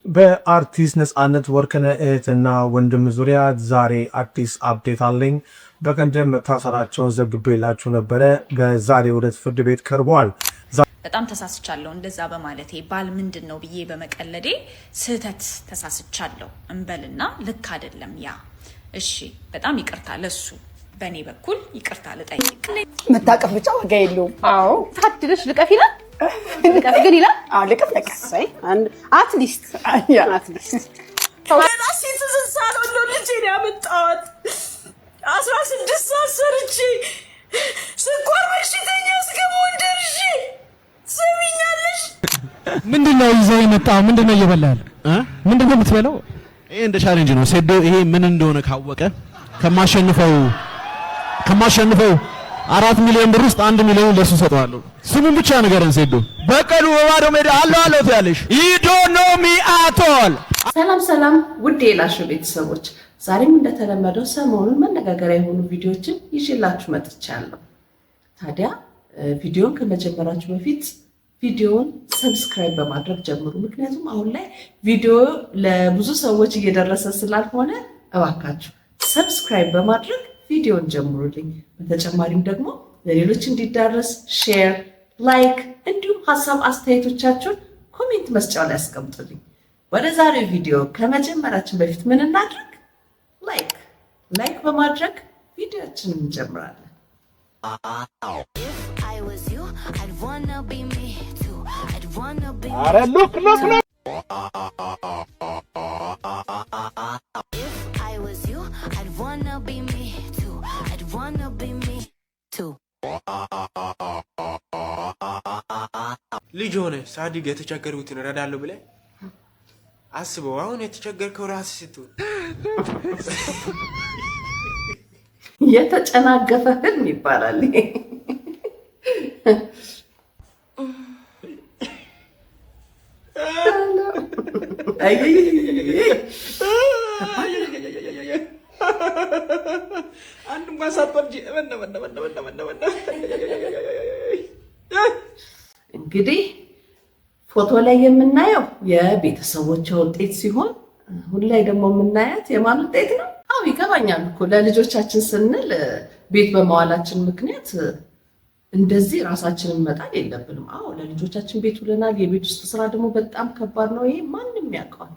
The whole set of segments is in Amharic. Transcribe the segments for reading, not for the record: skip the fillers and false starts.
በአርቲስት ነጻነት ወርቅነህ እህትና ወንድም ዙሪያ ዛሬ አዲስ አፕዴት አለኝ። በቀደም መታሰራቸውን ዘግቤላችሁ ነበረ። በዛሬው ዕለት ፍርድ ቤት ቀርበዋል። በጣም ተሳስቻለሁ እንደዛ በማለቴ ባል ምንድን ነው ብዬ በመቀለዴ ስህተት ተሳስቻለሁ እንበልና ልክ አይደለም ያ። እሺ በጣም ይቅርታ ለሱ በእኔ በኩል ይቅርታ ልጠይቅ። መታቀፍ ብቻ ዋጋ የለውም። አዎ ታድለሽ ልቀፍ ይላል ልቀፍ ግን ይላል። አዎ ልቀፍ ለቀሰይ አንድ አትሊስት ራሴ ተዘሳለው ነው ልጄ ያመጣት 16 ሰዓት ሰርቼ ስኳር በሽተኛ እስከመሆን ደርሼ ስሚኛለሽ። ምንድነው ይዘው የመጣው? ምንድነው እየበላል? ምንድነው የምትበላው? ይሄ እንደ ቻሌንጅ ነው። ሴዶ ይሄ ምን እንደሆነ ካወቀ ከማሸንፈው 4 ሚሊዮን ብር ውስጥ 1 ሚሊዮን ለሱ ሰጠዋለሁ። ስሙን ብቻ ንገረን ሴዶ። በቀሉ በባዶ ሜዳ አለው ትያለሽ። you don't know me at all። ሰላም ውድ የላሾ ቤተሰቦች፣ ዛሬም እንደተለመደው ሰሞኑን መነጋገሪያ የሆኑ ቪዲዮዎችን ይዤላችሁ መጥቻለሁ። ታዲያ ቪዲዮን ከመጀመራችሁ በፊት ቪዲዮን ሰብስክራይብ በማድረግ ጀምሩ። ምክንያቱም አሁን ላይ ቪዲዮ ለብዙ ሰዎች እየደረሰ ስላልሆነ እባካችሁ ሰብስክራይብ በማድረግ ቪዲዮን ጀምሩልኝ። በተጨማሪም ደግሞ ለሌሎች እንዲዳረስ ሼር፣ ላይክ እንዲሁም ሀሳብ አስተያየቶቻችሁን ኮሜንት መስጫው ላይ አስቀምጡልኝ። ወደ ዛሬው ቪዲዮ ከመጀመራችን በፊት ምን እናድርግ? ላይክ በማድረግ ቪዲዮችን እንጀምራለን። አረ ሉክ ልጅ ሆነ ሳዲግ የተቸገሩትን እረዳለሁ ብለህ አስበው። አሁን የተቸገርከው ራስህ ስትሆን የተጨናገፈ ህልም ይባላል። አንድ ማሳጠብ እንግዲህ ፎቶ ላይ የምናየው የቤተሰቦቿ ውጤት ሲሆን አሁን ላይ ደግሞ የምናያት የማን ውጤት ነው? አዎ ይገባኛል እኮ ለልጆቻችን ስንል ቤት በመዋላችን ምክንያት እንደዚህ ራሳችንን መጣል የለብንም። አዎ ለልጆቻችን ቤት ውለናል። የቤት ውስጥ ስራ ደግሞ በጣም ከባድ ነው። ይሄ ማንም ያውቀዋል።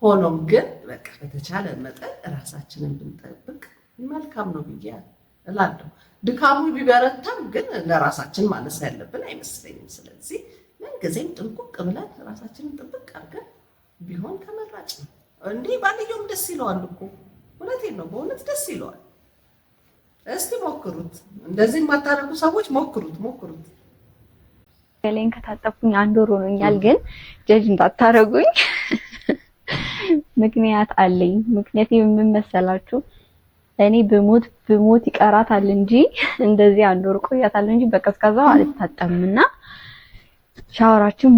ሆኖም ግን በቃ በተቻለ መጠን ራሳችንን ብንጠብቅ መልካም ነው ብዬ እላለሁ። ድካሙ ቢበረታም ግን ለራሳችን ማነስ ያለብን አይመስለኝም። ስለዚህ ምንጊዜም ጥንቁቅ ብለን ራሳችንን ጥብቅ አድርገን ቢሆን ተመራጭ ነው። እንዲህ ባልየውም ደስ ይለዋል እኮ እውነቴን ነው፣ በእውነት ደስ ይለዋል። እስቲ ሞክሩት፣ እንደዚህ የማታደርጉ ሰዎች ሞክሩት። ገሌን ከታጠብኩኝ 1 ወር ሆኖኛል፣ ግን ጀጅ እንዳታረጉኝ ምክንያት አለኝ። ምክንያት ምን መሰላችሁ? እኔ ብሞት ይቀራታል እንጂ እንደዚህ 1 ወር ቆያታል እንጂ በቀዝቃዛው አልታጠብምና ሻወራችን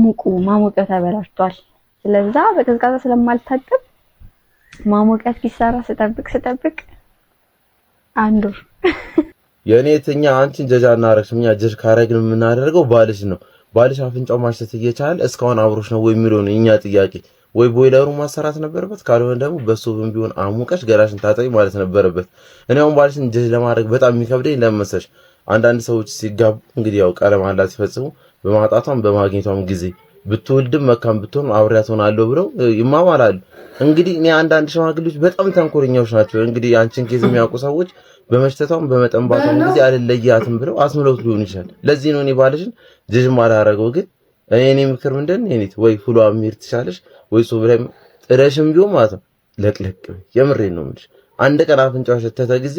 ማሞቂያ ተበላሽቷል። ስለዛ በቀዝቃዛ ስለማልታጠብ ማሞቂያ እስኪሰራ ስጠብቅ 1 ወር የኔትኛ አንቺን ጀጃ እናረክሽኛ ጀጅ ካረግን የምናደርገው ባልሽ ነው። ባልሽ አፍንጫው ማሽተት እየቻለ እስካሁን አብሮሽ ነው ወይ የሚለው ነው እኛ ጥያቄ። ወይ ቦይለሩ ማሰራት ነበረበት፣ ካልሆነ ደግሞ በሶብም ቢሆን አሙቀሽ ገላሽን ታጠቢ ማለት ነበረበት። እኔ አሁን ባልሽን ጀጅ ለማድረግ በጣም የሚከብደኝ ለመሰሽ አንዳንድ ሰዎች ሲጋቡ እንግዲህ ያው ቃለ መሃላ ሲፈጽሙ በማጣቷም በማግኘቷም ጊዜ ብትወልድም መካም ብትሆን አብሬያት ሆናለሁ ብለው ይማማላሉ። እንግዲህ እኔ አንዳንድ ሽማግሌዎች በጣም ተንኮለኛዎች ናቸው። እንግዲህ አንቺን ኬዝ የሚያውቁ ሰዎች በመሽተቷም በመጠንባቷም ጊዜ አልለያትም ብለው አስምለውት ሊሆን ይችላል። ለዚህ ነው እኔ ባልሽን ጀጅ ማላረገው። ግን እኔ ምክር ምንድነው እኔት ወይ ፍሏ ምር ትሻለሽ ወይ ሶብራም ጥረሽም ቢሆን ማለት ነው ለቅለቅ። የምሬን ነው የምልሽ። አንድ ቀን አፍንጫው ሸተተ ጊዜ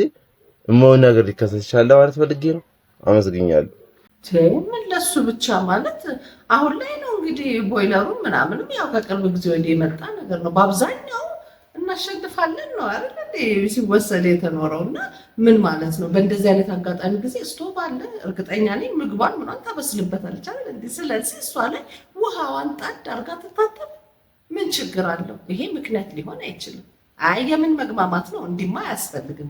ምን ነገር ሊከሰት ይችላል ማለት ፈልጌ ነው። አመሰግኛለሁ። ምን ለሱ ብቻ ማለት አሁን ላይ ነው እንግዲህ ቦይለሩ ምናምንም ያው ከቅርብ ጊዜ ወዲህ የመጣ ነገር ነው። በአብዛኛው እናሸንፋለን ነው አይደል እንዴ ሲወሰድ የተኖረውና ምን ማለት ነው? በእንደዚህ አይነት አጋጣሚ ጊዜ ስቶቭ አለ፣ እርግጠኛ ነኝ ምግቧን ምናምን ታበስልበታለች አይደል እንዴ? ስለዚህ እሷ ላይ ውሃዋን ጣድ አድርጋ ትታጠብ፣ ምን ችግር አለው? ይሄ ምክንያት ሊሆን አይችልም። አይ የምን መግማማት ነው? እንዲማ አያስፈልግም።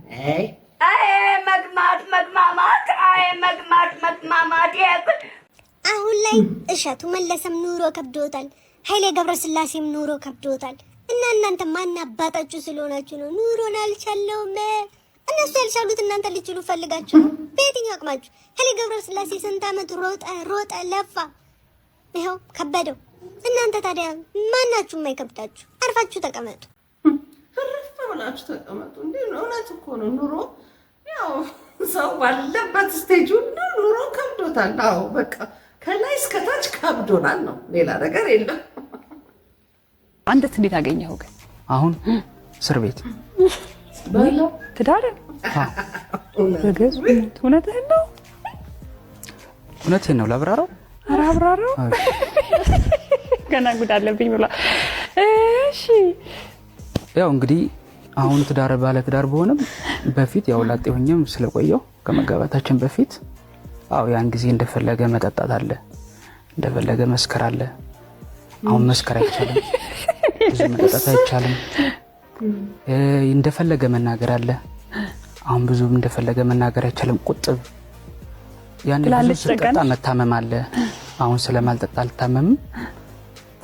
አሁን ላይ እሸቱ መለሰም ኑሮ ከብዶታል። ኃይሌ ገብረስላሴም ኑሮ ከብዶታል እና እናንተ ማን አባታችሁ ስለሆናችሁ ነው ኑሮን አልቻለውም? እነሱ ያልቻሉት እናንተ ልትችሉ ፈልጋችሁ ነው። በየትኛው አቅማችሁ? ኃይሌ ገብረስላሴ ስንት ዓመት ሮጠ ለፋ፣ ይኸው ከበደው። እናንተ ታዲያ ማናችሁ የማይከብዳችሁ? አርፋችሁ ተቀመጡ። እረፍ ብላችሁ ተቀመጡ። እንዴ እውነት እኮ ነው። ኑሮ ያው ሰው ባለበት ስቴጅ ሁሉ ኑሮ ከብዶታል። አዎ በቃ ከላይ እስከታች ከብዶናል ነው፣ ሌላ ነገር የለም። አንተስ እንዴት አገኘኸው ግን? አሁን እስር ቤት በለው ትዳር እውነትህን ነው? እውነቴን ነው። ላብራራው? ኧረ አብራራው። ገና ጉድ አለብኝ ብላ። እሺ ያው እንግዲህ አሁን ትዳር ባለ ትዳር በሆነም በፊት ያው ላጤ ሆኜም ስለቆየው ከመጋባታችን በፊት ያን ጊዜ እንደፈለገ መጠጣት አለ፣ እንደፈለገ መስከር አለ። አሁን መስከር አይቻልም፣ ብዙ መጠጣት አይቻልም። እንደፈለገ መናገር አለ። አሁን ብዙ እንደፈለገ መናገር አይቻልም። ቁጥብ ያን ብዙ ስለጠጣ መታመም አለ። አሁን ስለማልጠጣ አልታመምም።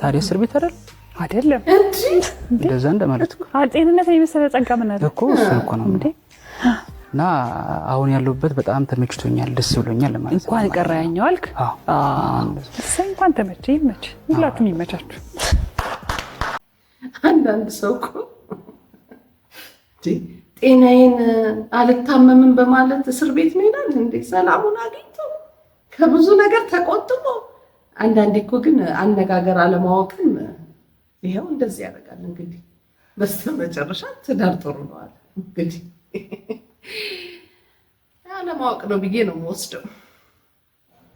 ታዲያ እስር ቤት አይደለም እንጂ እንደዛ እንደማለት እኮ ጤንነት የመሰለ ጸጋ ምን አለ እኮ እሱ እኮ ነው እንዴ። እና አሁን ያለሁበት በጣም ተመችቶኛል፣ ደስ ብሎኛል ለማለት ነው። እንኳን ቀራያኛው አልክ? እንኳን ተመቸ። ይመች፣ ሁላችሁም ይመቻችሁ። አንዳንድ ሰው እኮ ጤናዬን አልታመምም በማለት እስር ቤት ነው ይላል እንዴ። ሰላሙን አግኝቶ ከብዙ ነገር ተቆጥቦ። አንዳንዴ እኮ ግን አነጋገር አለማወቅም ይሄው እንደዚህ ያደርጋል። እንግዲህ በስተመጨረሻ ትዳር ጥሩ ነው አለ። እንግዲህ አለማወቅ ነው ብዬ ነው የምወስደው።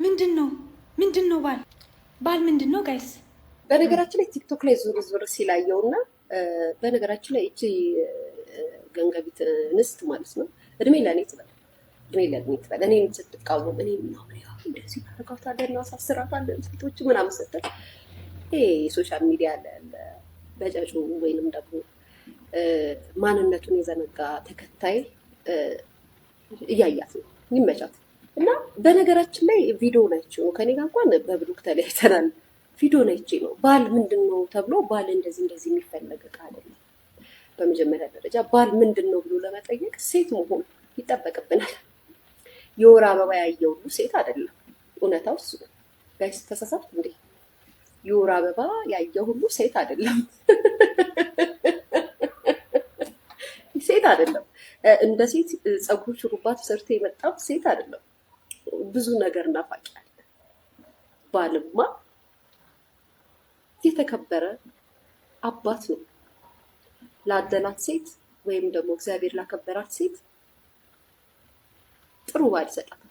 ምንድን ነው ባል ምንድን ነው ጋይስ? በነገራችን ላይ ቲክቶክ ላይ ዙር ሲላየውና በነገራችን ላይ እቺ ገንገቢት እንስት ማለት ነው እድሜ ለኔ ትበል እኔን ስትቃወም እኔ ነው እንደዚህ ታደርጋታለህ እና ሳስራታለህ ሴቶች ምናምን ስትል ይሄ ሶሻል ሚዲያ በጨጩ ወይንም ደግሞ ማንነቱን የዘነጋ ተከታይ እያያት ነው። ይመቻት እና በነገራችን ላይ ቪዲዮ ናቸው ነው ከኔ ጋር እንኳን በብሎክ ተለያይተናል። ቪዲዮ ናቸው ነው ባል ምንድን ነው ተብሎ ባል እንደዚህ የሚፈለግ ዕቃ አይደለም። በመጀመሪያ ደረጃ ባል ምንድን ነው ብሎ ለመጠየቅ ሴት መሆን ይጠበቅብናል። የወር አበባ ያየው ሁሉ ሴት አይደለም። እውነታው እሱ ነው። ጋይስ ተሳሳትኩ እንዴ? የወር አበባ ያየው ሁሉ ሴት አይደለም። ሴት አይደለም። እንደ ሴት ፀጉር ሹሩባ ተሰርቶ የመጣው ሴት አይደለም። ብዙ ነገር ናፋቂ አለ። ባልማ የተከበረ አባት ነው። ላደላት ሴት ወይም ደግሞ እግዚአብሔር ላከበራት ሴት ጥሩ ባል ይሰጣታል።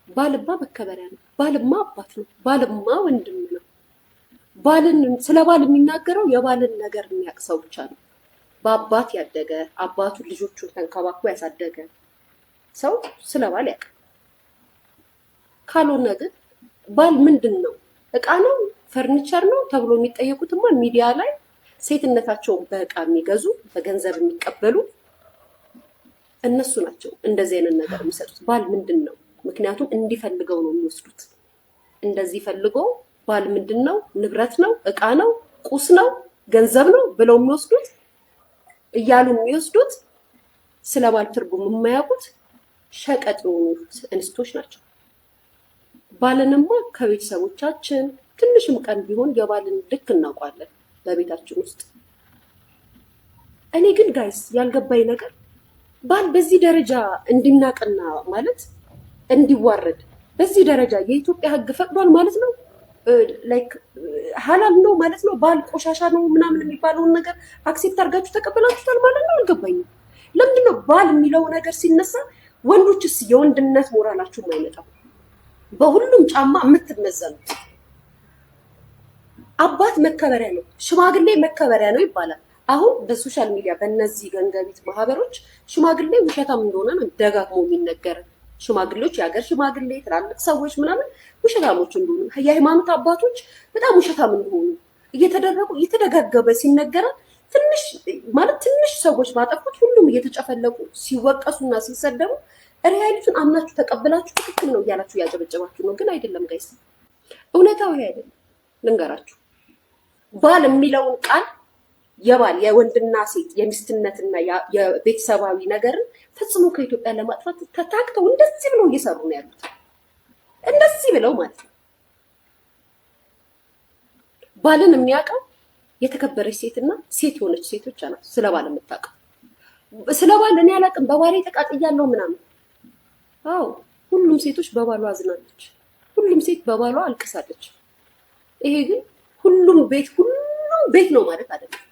ባልማ መከበሪያ ነው። ባልማ አባት ነው። ባልማ ወንድም ነው። ስለ ባል የሚናገረው የባልን ነገር የሚያውቅ ሰው ብቻ ነው። በአባት ያደገ አባቱ ልጆቹን ተንከባክቦ ያሳደገ ሰው ስለ ባል ያውቃል። ካልሆነ ግን ባል ምንድን ነው? እቃ ነው? ፈርኒቸር ነው ተብሎ የሚጠየቁትማ ሚዲያ ላይ ሴትነታቸውን በእቃ የሚገዙ በገንዘብ የሚቀበሉ እነሱ ናቸው እንደዚህ አይነት ነገር የሚሰጡት። ባል ምንድን ነው? ምክንያቱም እንዲፈልገው ነው የሚወስዱት። እንደዚህ ፈልገው ባል ምንድን ነው? ንብረት ነው፣ እቃ ነው፣ ቁስ ነው፣ ገንዘብ ነው ብለው የሚወስዱት እያሉ የሚወስዱት ስለ ባል ትርጉም የማያውቁት ሸቀጥ የሆኑት እንስቶች ናቸው። ባልንማ ከቤተሰቦቻችን ትንሽም ቀን ቢሆን የባልን ልክ እናውቃለን በቤታችን ውስጥ። እኔ ግን ጋይስ ያልገባኝ ነገር ባል በዚህ ደረጃ እንዲናቅና ማለት እንዲዋረድ በዚህ ደረጃ የኢትዮጵያ ሕግ ፈቅዷል ማለት ነው። ላይክ ሐላል ነው ማለት ነው። ባል ቆሻሻ ነው ምናምን የሚባለውን ነገር አክሴፕት አድርጋችሁ ተቀበላችሁታል ማለት ነው። አልገባኝም። ለምንድን ነው ባል የሚለው ነገር ሲነሳ ወንዶችስ የወንድነት ሞራላችሁ የማይመጣው? በሁሉም ጫማ የምትመዘኑት አባት መከበሪያ ነው፣ ሽማግሌ መከበሪያ ነው ይባላል። አሁን በሶሻል ሚዲያ በእነዚህ ገንገቢት ማህበሮች ሽማግሌ ውሸታም እንደሆነ ነው ደጋግሞ የሚነገር። ሽማግሌዎች የሀገር ሽማግሌ ትላልቅ ሰዎች ምናምን ውሸታሞች እንደሆኑ፣ የሃይማኖት አባቶች በጣም ውሸታም እንደሆኑ እየተደጋገበ ሲነገራል። ትንሽ ሰዎች ባጠፉት ሁሉም እየተጨፈለቁ ሲወቀሱና ሲሰደቡ ሪያሊቲውን አምናችሁ ተቀብላችሁ ትክክል ነው እያላችሁ እያጨበጨባችሁ ነው። ግን አይደለም ጋይስ፣ እውነታው ይሄ አይደለም። ልንገራችሁ ባል የሚለውን ቃል የባል የወንድና ሴት የሚስትነትና የቤተሰባዊ ነገርን ፈጽሞ ከኢትዮጵያ ለማጥፋት ተታክተው እንደዚህ ብለው እየሰሩ ነው ያሉት። እንደዚህ ብለው ማለት ነው። ባልን የሚያውቀው የተከበረች ሴትና ሴት የሆነች ሴት ብቻ ናት ስለ ባል የምታውቀው። ስለ ባል እኔ አላውቅም በባሌ ተቃጥያለሁ ምናምን። አዎ ሁሉም ሴቶች በባሏ አዝናለች። ሁሉም ሴት በባሏ አልቅሳለች። ይሄ ግን ሁሉም ቤት ነው ማለት አይደለም።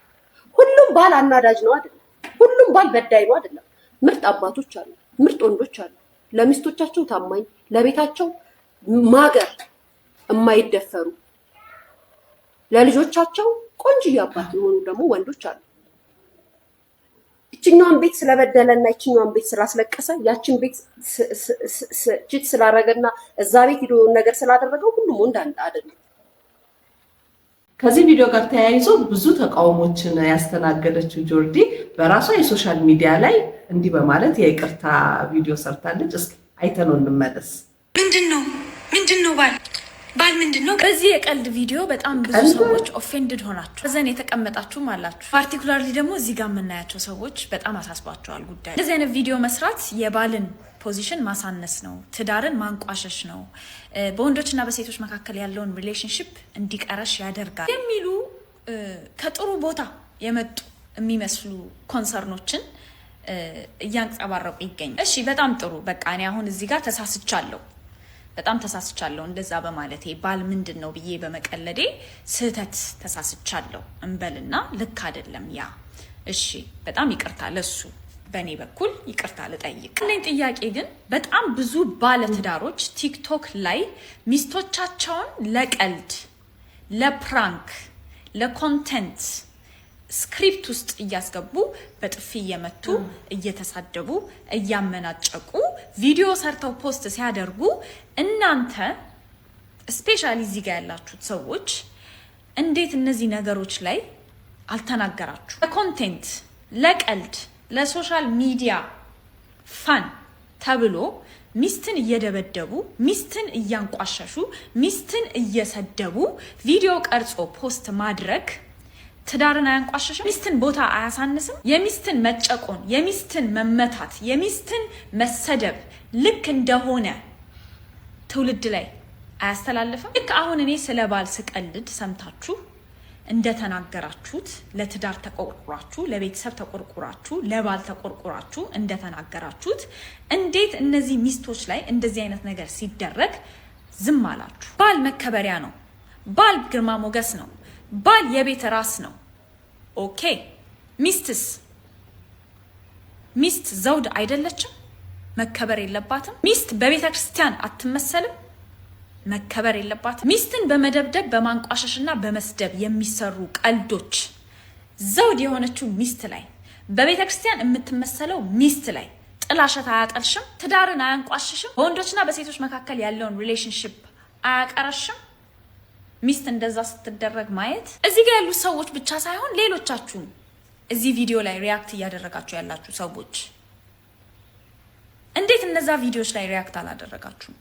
ሁሉም ባል አናዳጅ ነው አይደለም። ሁሉም ባል በዳይ ነው አይደለም። ምርጥ አባቶች አሉ፣ ምርጥ ወንዶች አሉ፣ ለሚስቶቻቸው ታማኝ፣ ለቤታቸው ማገር የማይደፈሩ፣ ለልጆቻቸው ቆንጆ አባት የሆኑ ደግሞ ወንዶች አሉ። እችኛዋን ቤት ስለበደለና እችኛዋን ቤት ስላስለቀሰ ያችን ቤት ችት ስላረገና እዛ ቤት ሄዶ ነገር ስላደረገው ሁሉም ወንድ አይደለም። ከዚህ ቪዲዮ ጋር ተያይዞ ብዙ ተቃውሞችን ያስተናገደችው ጆርዲ በራሷ የሶሻል ሚዲያ ላይ እንዲህ በማለት የይቅርታ ቪዲዮ ሰርታለች። እስኪ አይተነው እንመለስ። ምንድነው ባል ምንድነው? በዚህ የቀልድ ቪዲዮ በጣም ብዙ ሰዎች ኦፌንድድ ሆናችሁ እዘን የተቀመጣችሁም አላችሁ። ፓርቲኩላርሊ ደግሞ እዚህ ጋር የምናያቸው ሰዎች በጣም አሳስባቸዋል ጉዳይ። እንደዚህ አይነት ቪዲዮ መስራት የባልን ፖዚሽን ማሳነስ ነው፣ ትዳርን ማንቋሸሽ ነው፣ በወንዶችና በሴቶች መካከል ያለውን ሪሌሽንሽፕ እንዲቀረሽ ያደርጋል የሚሉ ከጥሩ ቦታ የመጡ የሚመስሉ ኮንሰርኖችን እያንጸባረቁ ይገኛል። እሺ በጣም ጥሩ። በቃ እኔ አሁን እዚህ ጋር በጣም ተሳስቻለሁ እንደዛ በማለቴ ባል ምንድን ነው ብዬ በመቀለዴ ስህተት ተሳስቻለሁ እንበልና ልክ አይደለም ያ። እሺ በጣም ይቅርታ ለሱ በእኔ በኩል ይቅርታ ልጠይቅ። ጥያቄ ግን በጣም ብዙ ባለትዳሮች ቲክቶክ ላይ ሚስቶቻቸውን ለቀልድ፣ ለፕራንክ፣ ለኮንተንት ስክሪፕት ውስጥ እያስገቡ በጥፊ እየመቱ እየተሳደቡ እያመናጨቁ ቪዲዮ ሰርተው ፖስት ሲያደርጉ እናንተ ስፔሻሊ እዚህ ጋር ያላችሁት ሰዎች እንዴት እነዚህ ነገሮች ላይ አልተናገራችሁ? ለኮንቴንት፣ ለቀልድ፣ ለሶሻል ሚዲያ ፋን ተብሎ ሚስትን እየደበደቡ ሚስትን እያንቋሸሹ ሚስትን እየሰደቡ ቪዲዮ ቀርጾ ፖስት ማድረግ ትዳርን አያንቋሸሽም? ሚስትን ቦታ አያሳንስም? የሚስትን መጨቆን፣ የሚስትን መመታት፣ የሚስትን መሰደብ ልክ እንደሆነ ትውልድ ላይ አያስተላልፍም? ልክ አሁን እኔ ስለ ባል ስቀልድ ሰምታችሁ እንደተናገራችሁት ለትዳር ተቆርቁራችሁ፣ ለቤተሰብ ተቆርቁራችሁ፣ ለባል ተቆርቁራችሁ እንደተናገራችሁት እንዴት እነዚህ ሚስቶች ላይ እንደዚህ አይነት ነገር ሲደረግ ዝም አላችሁ? ባል መከበሪያ ነው። ባል ግርማ ሞገስ ነው። ባል የቤት ራስ ነው። ኦኬ ሚስትስ? ሚስት ዘውድ አይደለችም? መከበር የለባትም? ሚስት በቤተ ክርስቲያን አትመሰልም? መከበር የለባትም? ሚስትን በመደብደብ በማንቋሸሽና በመስደብ የሚሰሩ ቀልዶች ዘውድ የሆነችው ሚስት ላይ፣ በቤተ ክርስቲያን የምትመሰለው ሚስት ላይ ጥላሸት አያጠልሽም? ትዳርን አያንቋሽሽም? በወንዶችና በሴቶች መካከል ያለውን ሪሌሽንሽፕ አያቀረሽም? ሚስት እንደዛ ስትደረግ ማየት እዚህ ጋር ያሉ ሰዎች ብቻ ሳይሆን ሌሎቻችሁም እዚህ ቪዲዮ ላይ ሪያክት እያደረጋችሁ ያላችሁ ሰዎች እንዴት እነዛ ቪዲዮዎች ላይ ሪያክት አላደረጋችሁም?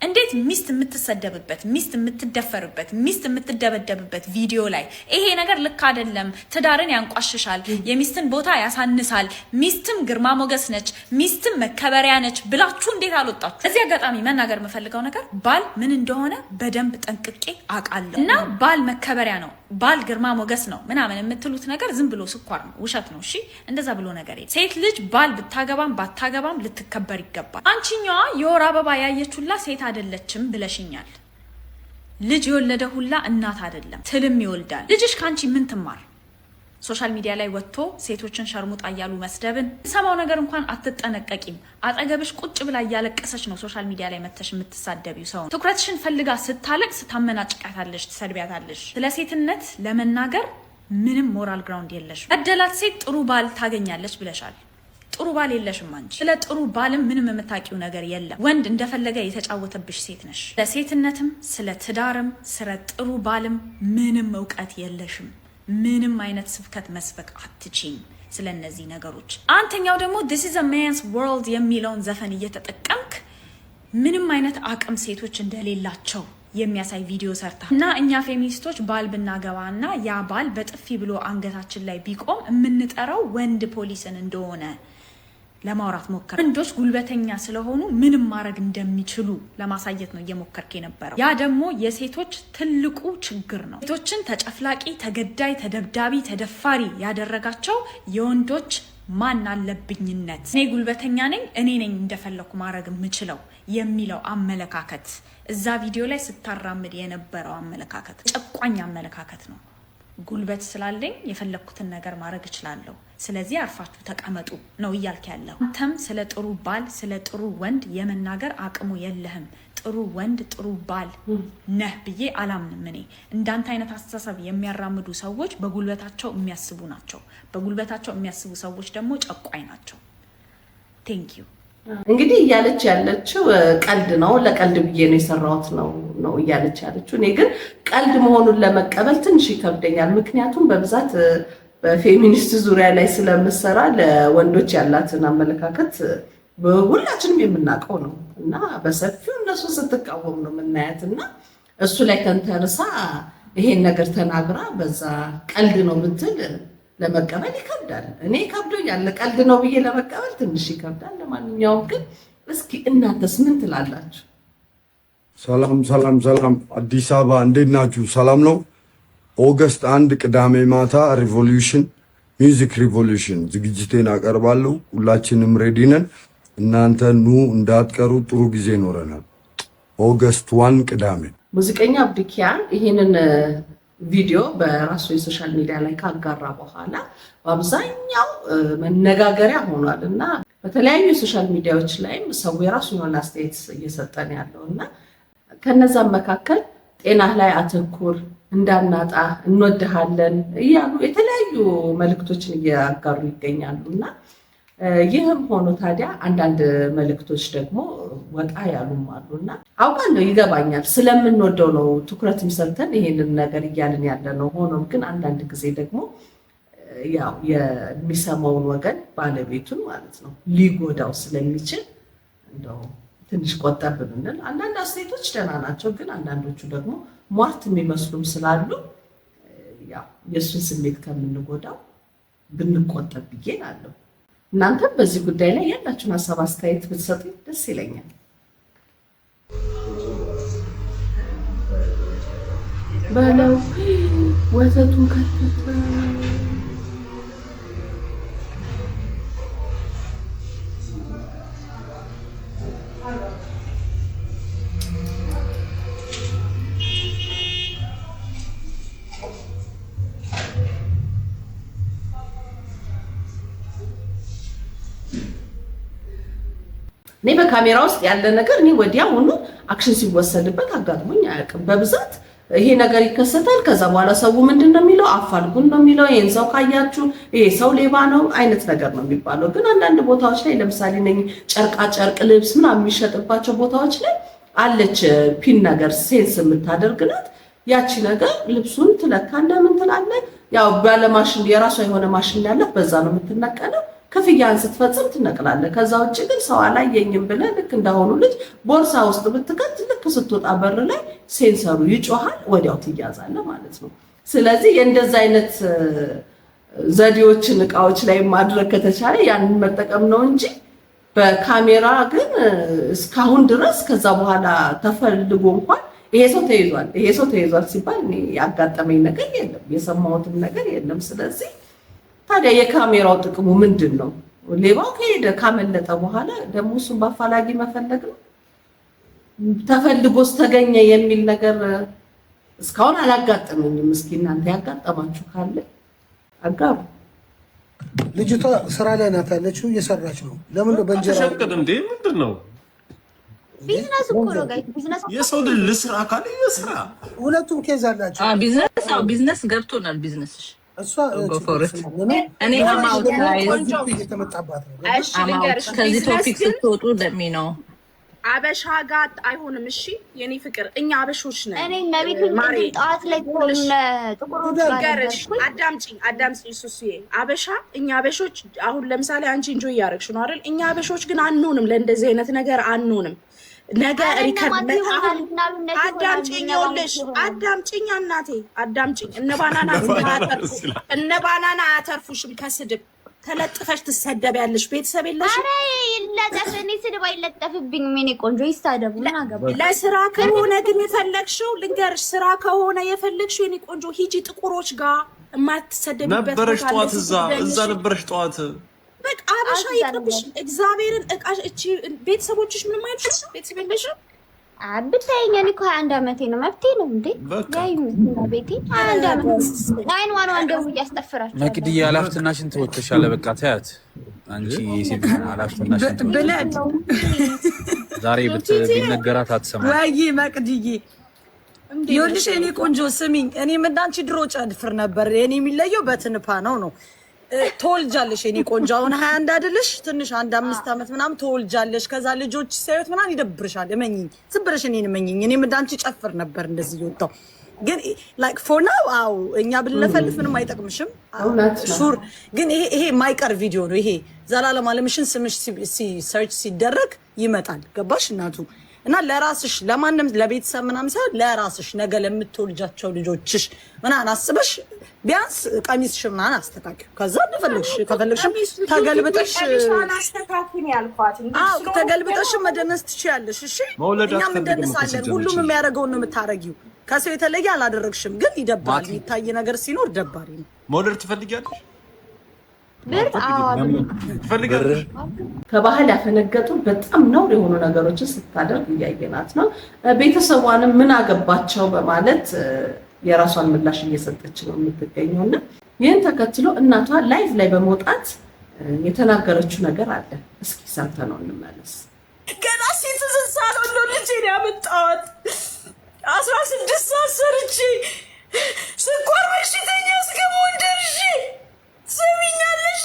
እንዴት ሚስት የምትሰደብበት፣ ሚስት የምትደፈርበት፣ ሚስት የምትደበደብበት ቪዲዮ ላይ ይሄ ነገር ልክ አይደለም፣ ትዳርን ያንቋሽሻል፣ የሚስትን ቦታ ያሳንሳል፣ ሚስትም ግርማ ሞገስ ነች፣ ሚስትም መከበሪያ ነች ብላችሁ እንዴት አልወጣችሁ? እዚህ አጋጣሚ መናገር የምፈልገው ነገር ባል ምን እንደሆነ በደንብ ጠንቅቄ አውቃለሁ እና ባል መከበሪያ ነው፣ ባል ግርማ ሞገስ ነው ምናምን የምትሉት ነገር ዝም ብሎ ስኳር ነው፣ ውሸት ነው። እሺ እንደዛ ብሎ ነገር የለም። ሴት ልጅ ባል ብታገባም ባታገባም ልትከበር ይገባል። አንቺኛዋ የወር አበባ ያየችሁላ ሴት አይደለችም ብለሽኛል። ልጅ የወለደ ሁላ እናት አይደለም፣ ትልም ይወልዳል። ልጅሽ ካንቺ ምን ትማር? ሶሻል ሚዲያ ላይ ወጥቶ ሴቶችን ሸርሙጣ እያሉ መስደብን ሰማው ነገር እንኳን አትጠነቀቂም። አጠገብሽ ቁጭ ብላ እያለቀሰች ነው ሶሻል ሚዲያ ላይ መተሽ የምትሳደቢው ሰው። ትኩረትሽን ፈልጋ ስታለቅስ ታመናጭቃታለሽ፣ ትሰድቢያታለሽ። ስለ ሴትነት ለመናገር ምንም ሞራል ግራውንድ የለሽም። እደላት ሴት ጥሩ ባል ታገኛለች ብለሻል። ጥሩ ባል የለሽም አንቺ። ስለ ጥሩ ባልም ምንም የምታውቂው ነገር የለም። ወንድ እንደፈለገ የተጫወተብሽ ሴት ነሽ። ስለ ሴትነትም ስለ ትዳርም ስለ ጥሩ ባልም ምንም እውቀት የለሽም። ምንም አይነት ስብከት መስበክ አትችይም ስለ እነዚህ ነገሮች። አንተኛው ደግሞ this is a man's world የሚለውን ዘፈን እየተጠቀምክ ምንም አይነት አቅም ሴቶች እንደሌላቸው የሚያሳይ ቪዲዮ ሰርታ እና እኛ ፌሚኒስቶች ባል ብናገባና ያ ባል በጥፊ ብሎ አንገታችን ላይ ቢቆም የምንጠራው ወንድ ፖሊስን እንደሆነ ለማውራት ሞከረ። ወንዶች ጉልበተኛ ስለሆኑ ምንም ማድረግ እንደሚችሉ ለማሳየት ነው እየሞከርክ የነበረው። ያ ደግሞ የሴቶች ትልቁ ችግር ነው። ሴቶችን ተጨፍላቂ፣ ተገዳይ፣ ተደብዳቢ፣ ተደፋሪ ያደረጋቸው የወንዶች ማን አለብኝነት፣ እኔ ጉልበተኛ ነኝ፣ እኔ ነኝ እንደፈለኩ ማድረግ የምችለው የሚለው አመለካከት እዛ ቪዲዮ ላይ ስታራምድ የነበረው አመለካከት ጨቋኝ አመለካከት ነው። ጉልበት ስላለኝ የፈለኩትን ነገር ማድረግ እችላለሁ፣ ስለዚህ አርፋችሁ ተቀመጡ ነው እያልክ ያለው። አንተም ስለ ጥሩ ባል ስለ ጥሩ ወንድ የመናገር አቅሙ የለህም። ጥሩ ወንድ ጥሩ ባል ነህ ብዬ አላምንም። እኔ እንዳንተ አይነት አስተሳሰብ የሚያራምዱ ሰዎች በጉልበታቸው የሚያስቡ ናቸው። በጉልበታቸው የሚያስቡ ሰዎች ደግሞ ጨቋኝ ናቸው። ቴንክ ዩ። እንግዲህ እያለች ያለችው ቀልድ ነው፣ ለቀልድ ብዬ ነው የሰራሁት ነው እያለች ያለችው። እኔ ግን ቀልድ መሆኑን ለመቀበል ትንሽ ይከብደኛል። ምክንያቱም በብዛት በፌሚኒስት ዙሪያ ላይ ስለምሰራ ለወንዶች ያላትን አመለካከት ሁላችንም የምናውቀው ነው እና በሰፊው እነሱ ስትቃወም ነው የምናያት እና እሱ ላይ ተንተርሳ ይሄን ነገር ተናግራ በዛ ቀልድ ነው ብትል ለመቀበል ይከብዳል። እኔ ከብዶኛል፣ ቀልድ ነው ብዬ ለመቀበል ትንሽ ይከብዳል። ለማንኛውም ግን እስኪ እናንተስ ምን ትላላችሁ? ሰላም አዲስ አበባ እንዴት ናችሁ? ሰላም ነው። ኦገስት 1 ቅዳሜ ማታ ሪቮሉሽን ሚውዚክ ሪቮሉሽን ዝግጅቴን አቀርባለሁ። ሁላችንም ሬዲ ነን። እናንተ ኑ እንዳትቀሩ፣ ጥሩ ጊዜ ይኖረናል። ኦገስት 1 ቅዳሜ። ሙዚቀኛ አብዱኪያን ይሄንን ቪዲዮ በራሱ የሶሻል ሚዲያ ላይ ካጋራ በኋላ በአብዛኛው መነጋገሪያ ሆኗል እና በተለያዩ የሶሻል ሚዲያዎች ላይም ሰው የራሱ የሆነ አስተያየት እየሰጠን ያለው እና ከነዛም መካከል ጤናህ ላይ አተኩር፣ እንዳናጣ፣ እንወድሃለን እያሉ የተለያዩ መልእክቶችን እያጋሩ ይገኛሉ እና ይህም ሆኖ ታዲያ አንዳንድ መልእክቶች ደግሞ ወጣ ያሉም አሉና አውቃለሁ፣ ይገባኛል። ስለምንወደው ነው ትኩረትም ሰጥተን ይሄንን ነገር እያልን ያለ ነው። ሆኖም ግን አንዳንድ ጊዜ ደግሞ ያው የሚሰማውን ወገን ባለቤቱን ማለት ነው ሊጎዳው ስለሚችል እንደው ትንሽ ቆጠብ ብንል። አንዳንድ አስተያየቶች ደህና ናቸው፣ ግን አንዳንዶቹ ደግሞ ሟርት የሚመስሉም ስላሉ ያው የእሱን ስሜት ከምንጎዳው ብንቆጠብ ብዬ እላለሁ። እናንተም በዚህ ጉዳይ ላይ ያላችሁን ሀሳብ አስተያየት ብትሰጡ ደስ ይለኛል። በለው ወተቱን ከተተ እኔ በካሜራ ውስጥ ያለ ነገር እኔ ወዲያውኑ አክሽን ሲወሰድበት አጋጥሞኝ አያውቅም። በብዛት ይሄ ነገር ይከሰታል። ከዛ በኋላ ሰው ምንድነው የሚለው? አፋልጉን ነው የሚለው። ይሄን ሰው ካያችሁ ይሄ ሰው ሌባ ነው አይነት ነገር ነው የሚባለው። ግን አንዳንድ ቦታዎች ላይ ለምሳሌ ጨርቃ ጨርቅ ልብስ ምናምን የሚሸጥባቸው ቦታዎች ላይ አለች ፒን ነገር ሴንስ የምታደርግናት ያቺ ነገር ልብሱን ትለካና ምን ትላለህ? ያው ባለማሽን የራሷ የሆነ ማሽን ያላት በዛ ነው የምትነቀለው። ክፍያን ስትፈጽም ትነቅላለህ። ከዛ ውጭ ግን ሰው አላየኝም ብለህ ልክ እንዳሆኑ ልጅ ቦርሳ ውስጥ ብትከት ልክ ስትወጣ በር ላይ ሴንሰሩ ይጮሃል፣ ወዲያው ትያዛለህ ማለት ነው። ስለዚህ የእንደዛ አይነት ዘዴዎችን እቃዎች ላይ ማድረግ ከተቻለ ያንን መጠቀም ነው እንጂ በካሜራ ግን እስካሁን ድረስ ከዛ በኋላ ተፈልጎ እንኳን ይሄ ሰው ተይዟል ሲባል እኔ ያጋጠመኝ ነገር የለም፣ የሰማሁትም ነገር የለም። ስለዚህ ታዲያ የካሜራው ጥቅሙ ምንድን ነው? ሌባው ከሄደ ካመለጠ በኋላ ደግሞ እሱን በአፋላጊ መፈለግ ነው። ተፈልጎስ ተገኘ የሚል ነገር እስካሁን አላጋጠመኝም። እስኪ እናንተ ያጋጠማችሁ ካለ አጋሩ። ልጅቷ ስራ ላይ ናት ያለችው፣ እየሰራች ነው። ለምን ነው በእንጀራ ተሸቀጥ እንዴ? ምንድን ነው ቢዝነስ እኮ ነው ጋይ ቢዝነስ የሰው ልጅ ልስራ ካለ ይስራ። ሁለቱም ኬዝ አላቸው። ቢዝነስ ገብቶናል። ቢዝነስሽ እሷ እኔ አማውት ከዚህ ቶፒክ ስትወጡ ደሜ ነው አበሻ ጋር አይሆንም። እሺ የኔ ፍቅር እኛ አበሾች ነን። እኔ ነቢቱን ጠዋት ላይ አዳምጪኝ ሱሱዬ። አበሻ እኛ አበሾች አሁን ለምሳሌ አንቺ እንጆይ እያደረግሽ ነው አይደል? እኛ አበሾች ግን አንሆንም፣ ለእንደዚህ አይነት ነገር አንሆንም። ነገ ሪከርድ አዳምጪኝ እናቴ አዳምጪኝ። እነ ባናና አያተርፉሽም ከስድብ ተለጥፈሽ ትሰደቢያለሽ። ቤተሰብ የለሽ። አረ ይለጠፍኝ ስድብ አይለጠፍብኝም። እኔ ቆንጆ ይሳደቡ ምን አገባኝ። ለስራ ከሆነ ግን የፈለግሽው ልንገርሽ፣ ስራ ከሆነ የፈለግሽው የኔ ቆንጆ ሂጂ ጥቁሮች ጋር የማትሰደቢበት ነበረሽ። ጠዋት እዛ ነበረሽ ጠዋት። በቃ አበሻ ይቅርብሽ። እግዚአብሔርን እቃሽ እቺ ቤተሰቦችሽ ምንም አይልሽ። ቤተሰብ የለሽ ብታይኝ እኔ እኮ 21 ዓመቴ ነው። መብቴ ነው እንዴ? ያዩ ቤቴ 21 ዓመት ናይን ዋን ዋን ደው ያስጠፍራችሁ። መቅድዬ አላፍትናሽን ተወጥተሻለ። በቃ ታያት አንቺ የሴት አላፍትናሽን ብለድ ዛሬ ቢነገራት አትሰማም ወይ መቅድዬ? ይኸውልሽ እኔ ቆንጆ ስሚኝ፣ እኔ እንዳንቺ ድሮ ጨድፍር ነበር። እኔ የሚለየው በትንፓ ነው። ተወልጃለሽ የኔ ቆንጆ። አሁን 21 አይደለሽ? ትንሽ 1-5 ዓመት ምናምን ተወልጃለሽ። ከዛ ልጆች ሲያዩት ምናምን ይደብርሻል። እመኚኝ፣ ዝም ብለሽ እኔን እመኚኝ። እኔም እንዳንቺ ጨፍር ነበር እንደዚህ እየወጣሁ ግን ላይክ ፎር ናው አው እኛ ብንለፈልፍ ምንም አይጠቅምሽም። ሹር ግን ይሄ ማይቀር ቪዲዮ ነው። ይሄ ዘላለም አለምሽን ስምሽ ሰርች ሲደረግ ይመጣል። ገባሽ እናቱ? እና ለራስሽ ለማንም ለቤተሰብ ምናምን ሳይሆን ለራስሽ ነገ ለምትወልጃቸው ልጆችሽ ምናምን አስበሽ ቢያንስ ቀሚስሽ ምናምን አስተካክል። ከዛ ከፈለግሽም ተገልብጠሽ ተገልብጠሽ መደነስ ትችያለሽ። እሺ እኛም እንደንሳለን። ሁሉም የሚያደርገውን ነው የምታረጊው። ከሰው የተለየ አላደረግሽም። ግን ይደባል። የሚታይ ነገር ሲኖር ደባሪ ነው። መውለድ ትፈልጊያለሽ? ከባህል ያፈነገጡ በጣም ነው የሆኑ ነገሮችን ስታደርግ እያየናት ነው። ቤተሰቧንም ምን አገባቸው በማለት የራሷን ምላሽ እየሰጠች ነው የምትገኘው። እና ይህን ተከትሎ እናቷ ላይቭ ላይ በመውጣት የተናገረችው ነገር አለ። እስኪ ሰምተነው እንመለስ። ገና ሲቲዝን ሳልሆን ነው ልጄን ያመጣኋት። 16 ሰዓት ሰርቼ ስኳር በሽተኛ እስከመሆን ደርሼ ስሚኛለሽ።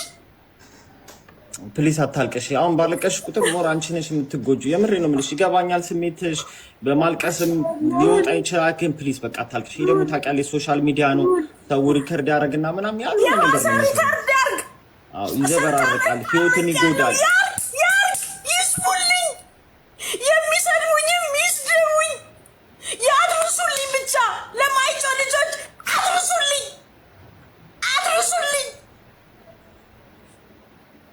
ፕሊስ አታልቀሽ። አሁን ባለቀሽ ቁጥር ሞር አንቺ ነሽ የምትጎጁ። የምሬ ነው የምልሽ። ይገባኛል ስሜትሽ፣ በማልቀስም ሊወጣ ይችላል። ግን ፕሊስ በቃ አታልቀሽ። ይሄ ደግሞ ታውቂያለሽ ሶሻል ሚዲያ ነው። ሰው ሪከርድ ያደርግና ምናምን ያለው ነገር ነው። አዎ ይዘበራርቃል፣ ህይወትን ይጎዳል። ይስሙልኝ፣ የሚሰድቡኝም ይስደቡኝ፣ ያድርሱልኝ። ብቻ ለማይጮህ ልጆች አድርሱልኝ፣ አድርሱልኝ።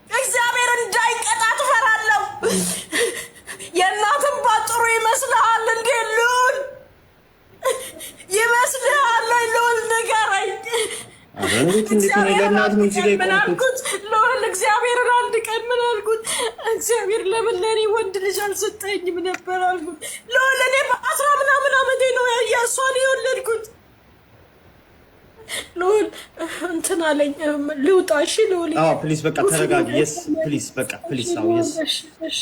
እግዚአብሔር እንዳይቀጣ ትፈራለሁ። የእናትም ባጥሩ ይመስልሃል እንዴ? ልዑል ይመስልሃል ወይ? ልዑል ንገረኝ። ምን አልኩት? ልዑል እግዚአብሔርን አንድ ቀን ምን አልኩት? እግዚአብሔር ለምን ለእኔ ወንድ ልጅ አልሰጠኝም ነበር አልኩት። ልዑል እኔ በ10 ምናምን ዓመቴ ነው እሷን የወለድኩት። ልዑል እንትን አለኝ ልውጣ። እሺ ልዑል ፕሊስ በቃ ተረጋጊ። የስ ፕሊስ በቃ ፕሊስ። አዎ የስ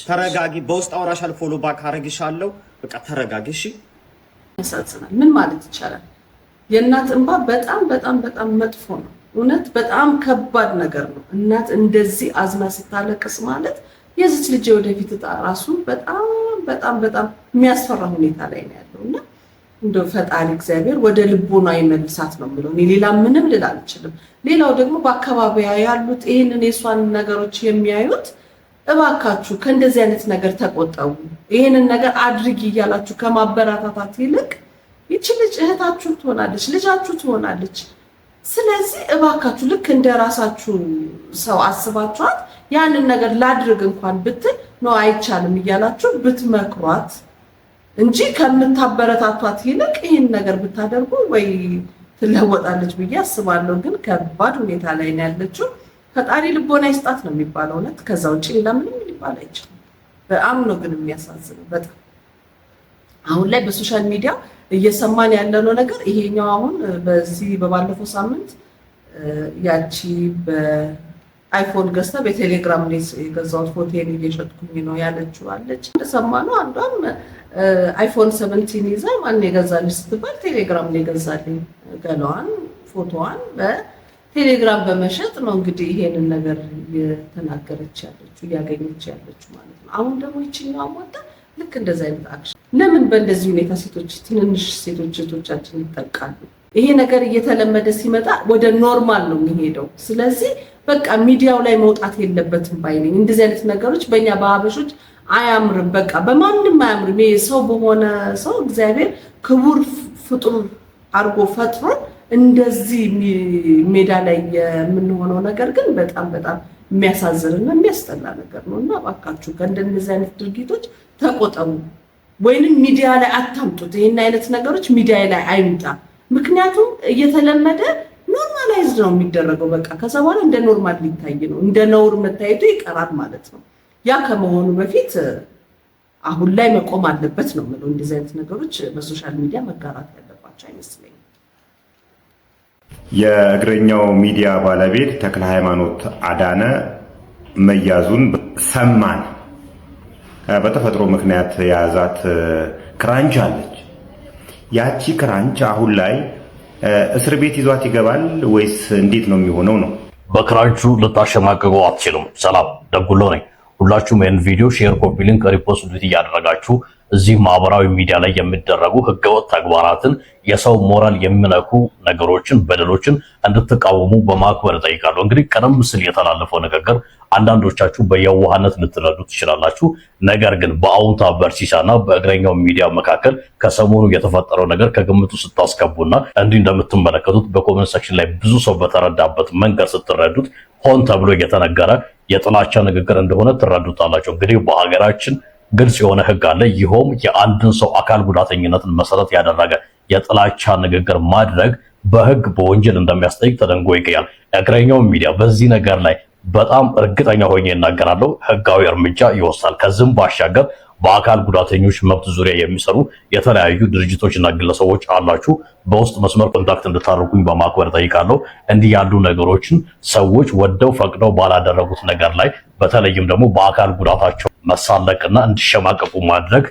ተረጋጊ። በውስጥ አውራሻል፣ ፎሎ ባክ አረግሻለሁ። በቃ ተረጋጊ። እሺ ያሳዝናል። ምን ማለት ይቻላል? የእናት እንባ በጣም በጣም በጣም መጥፎ ነው። እውነት በጣም ከባድ ነገር ነው። እናት እንደዚህ አዝና ስታለቅስ ማለት የዚች ልጅ ወደፊት እጣ ራሱ በጣም በጣም በጣም የሚያስፈራ ሁኔታ ላይ ነው ያለውና እንደው ፈጣሪ እግዚአብሔር ወደ ልቦና ይመልሳት ነው የምለው። ሌላ ምንም ልል አልችልም። ሌላው ደግሞ በአካባቢያ ያሉት ይህንን የሷን ነገሮች የሚያዩት እባካችሁ ከእንደዚህ አይነት ነገር ተቆጠቡ፣ ይህንን ነገር አድርጊ እያላችሁ ከማበረታታት ይልቅ ይቺ ልጅ እህታችሁ ትሆናለች፣ ልጃችሁ ትሆናለች። ስለዚህ እባካችሁ ልክ እንደራሳችሁ ሰው አስባችኋት ያንን ነገር ላድርግ እንኳን ብትል ነው አይቻልም እያላችሁ ብትመክሯት እንጂ ከምታበረታቷት ይልቅ ይህን ነገር ብታደርጉ ወይ ትለወጣለች ብዬ አስባለሁ። ግን ከባድ ሁኔታ ላይ ነው ያለችው። ፈጣሪ ልቦና ይስጣት ነው የሚባለው። እውነት ከዛ ውጭ ሌላ ምንም ሊባል አይችልም። በጣም ነው ግን የሚያሳዝነው። በጣም አሁን ላይ በሶሻል ሚዲያ እየሰማን ያለነው ነገር ይሄኛው አሁን በዚህ በባለፈው ሳምንት ያቺ በአይፎን ገዝታ በቴሌግራም ላይ የገዛሁት ፎቶዬን እየሸጥኩኝ ነው ያለችው አለች። እንደሰማነው አንዷም አይፎን 17 ይዛ ማን የገዛልሽ ስትባል ቴሌግራም ላይ ገዛልኝ ገለዋን ፎቶዋን በቴሌግራም በመሸጥ ነው እንግዲህ ይሄንን ነገር እየተናገረች ያለችው እያገኘች ያለችው ማለት ነው። አሁን ደግሞ ይችኛው ወጣ ልክ እንደዛ አይነት አክሽን ለምን በእንደዚህ ሁኔታ ሴቶች ትንንሽ ሴቶች እህቶቻችን ይጠቃሉ? ይሄ ነገር እየተለመደ ሲመጣ ወደ ኖርማል ነው የሚሄደው። ስለዚህ በቃ ሚዲያው ላይ መውጣት የለበትም ባይ ነኝ። እንደዚህ አይነት ነገሮች በእኛ በሀበሾች አያምርም። በቃ በማንም አያምርም። ሰው በሆነ ሰው እግዚአብሔር ክቡር ፍጡር አድርጎ ፈጥሮ እንደዚህ ሜዳ ላይ የምንሆነው ነገር ግን በጣም በጣም የሚያሳዝንና የሚያስጠላ ነገር ነውና እባካችሁ ከእንደነዚህ አይነት ድርጊቶች ተቆጠቡ፣ ወይንም ሚዲያ ላይ አታምጡት። ይሄን አይነት ነገሮች ሚዲያ ላይ አይምጣ። ምክንያቱም እየተለመደ ኖርማላይዝድ ነው የሚደረገው። በቃ ከዛ በኋላ እንደ ኖርማል ሊታይ ነው፣ እንደ ነውር መታየቱ ይቀራል ማለት ነው። ያ ከመሆኑ በፊት አሁን ላይ መቆም አለበት ነው የምለው። እንደዚህ አይነት ነገሮች በሶሻል ሚዲያ መጋራት ያለባቸው አይመስለኝም። የእግረኛው ሚዲያ ባለቤት ተክለ ሃይማኖት አዳነ መያዙን ሰማን። በተፈጥሮ ምክንያት የያዛት ክራንች አለች። ያቺ ክራንች አሁን ላይ እስር ቤት ይዟት ይገባል ወይስ እንዴት ነው የሚሆነው? ነው በክራንቹ ልታሸማቅቀው አትችልም። ሰላም ደጉሎ ነኝ። ሁላችሁም ይህን ቪዲዮ ሼር፣ ኮፒ ሊንክ፣ ሪፖስት እያደረጋችሁ እዚህ ማህበራዊ ሚዲያ ላይ የሚደረጉ ህገወጥ ተግባራትን፣ የሰው ሞራል የሚነኩ ነገሮችን፣ በደሎችን እንድትቃወሙ በማክበር እጠይቃለሁ። እንግዲህ ቀደም ሲል የተላለፈው ንግግር አንዳንዶቻችሁ በየዋህነት ልትረዱ ትችላላችሁ። ነገር ግን በአውንታ በርሲሳና በእግረኛው ሚዲያ መካከል ከሰሞኑ የተፈጠረው ነገር ከግምቱ ስታስገቡና እንዲህ እንደምትመለከቱት በኮሜንት ሴክሽን ላይ ብዙ ሰው በተረዳበት መንገድ ስትረዱት ሆን ተብሎ የተነገረ የጥላቻ ንግግር እንደሆነ ትረዱታላችሁ። እንግዲህ በሀገራችን ግልጽ የሆነ ህግ አለ። ይኸውም የአንድን ሰው አካል ጉዳተኝነትን መሰረት ያደረገ የጥላቻ ንግግር ማድረግ በህግ በወንጀል እንደሚያስጠይቅ ተደንጎ ይገኛል። እግረኛው ሚዲያ በዚህ ነገር ላይ በጣም እርግጠኛ ሆኜ እናገራለሁ፣ ህጋዊ እርምጃ ይወስዳል። ከዚህም ባሻገር በአካል ጉዳተኞች መብት ዙሪያ የሚሰሩ የተለያዩ ድርጅቶችና ግለሰቦች አላችሁ፣ በውስጥ መስመር ኮንታክት እንድታደርጉኝ በማክበር ጠይቃለሁ። እንዲህ ያሉ ነገሮችን ሰዎች ወደው ፈቅደው ባላደረጉት ነገር ላይ በተለይም ደግሞ በአካል ጉዳታቸው መሳለቅና እንዲሸማቀቁ ማድረግ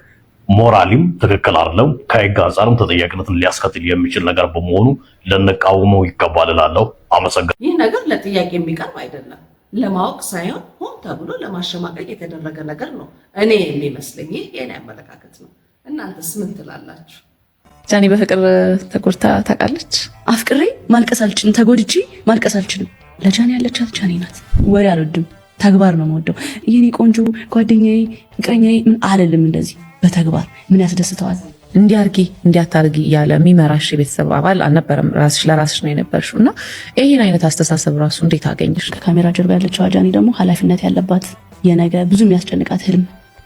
ሞራሊም ትክክል አይደለም፣ ከህግ አንጻርም ተጠያቂነትን ሊያስከትል የሚችል ነገር በመሆኑ ልንቃወመው ይገባል እላለሁ። አመሰግናለሁ። ይህ ነገር ለጥያቄ የሚቀርብ አይደለም። ለማወቅ ሳይሆን ሆን ተብሎ ለማሸማቀቅ የተደረገ ነገር ነው እኔ የሚመስለኝ። ይህ የኔ አመለካከት ነው። እናንተስ ምን ትላላችሁ? ጃኒ በፍቅር ተጎድታ ታውቃለች? አፍቅሬ ማልቀስ አልችልም፣ ተጎድቼ ማልቀስ አልችልም። ለጃኒ ያለቻት ጃኒ ናት። ወሬ አልወድም፣ ተግባር ነው የምወደው። የኔ ቆንጆ ጓደኛዬ፣ ፍቅረኛዬ ምን አልልም። እንደዚህ በተግባር ምን ያስደስተዋል? እንዲያርጊ እንዲያታርጊ እያለ የሚመራሽ የቤተሰብ አባል አልነበረም። ራስሽ ለራስሽ ነው የነበርሽው እና ይህን አይነት አስተሳሰብ ራሱ እንዴት አገኘሽ? ከካሜራ ጀርባ ያለችው ጃኒ ደግሞ ኃላፊነት ያለባት የነገ ብዙ የሚያስጨንቃት ህልም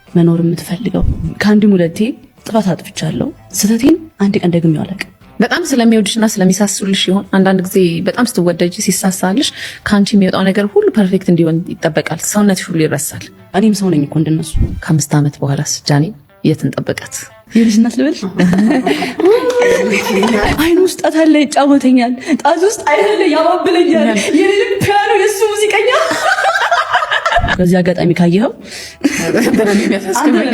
መኖር የምትፈልገው ከአንድም ሁለቴ ጥፋት አጥፍቻለሁ፣ ስህተቴን አንድ ቀን ደግሜ አላውቅም። በጣም ስለሚወድሽና ስለሚሳሱልሽ ይሆን አንዳንድ ጊዜ በጣም ስትወደጅ ሲሳሳልሽ ከአንቺ የሚወጣው ነገር ሁሉ ፐርፌክት እንዲሆን ይጠበቃል። ሰውነትሽ ሁሉ ይረሳል። እኔም ሰው ነኝ እኮ እንደነሱ። ከ5 ዓመት በኋላስ ጃኒ የት እንጠብቃት? የልጅነት ልበልሽ አይኑ ውስጥ ጣት አለ ይጫወተኛል፣ ጣት ውስጥ አይደለ ያባብለኛል፣ የልብ ፒያኖ የሱ ሙዚቀኛ። በዚህ አጋጣሚ ካየኸው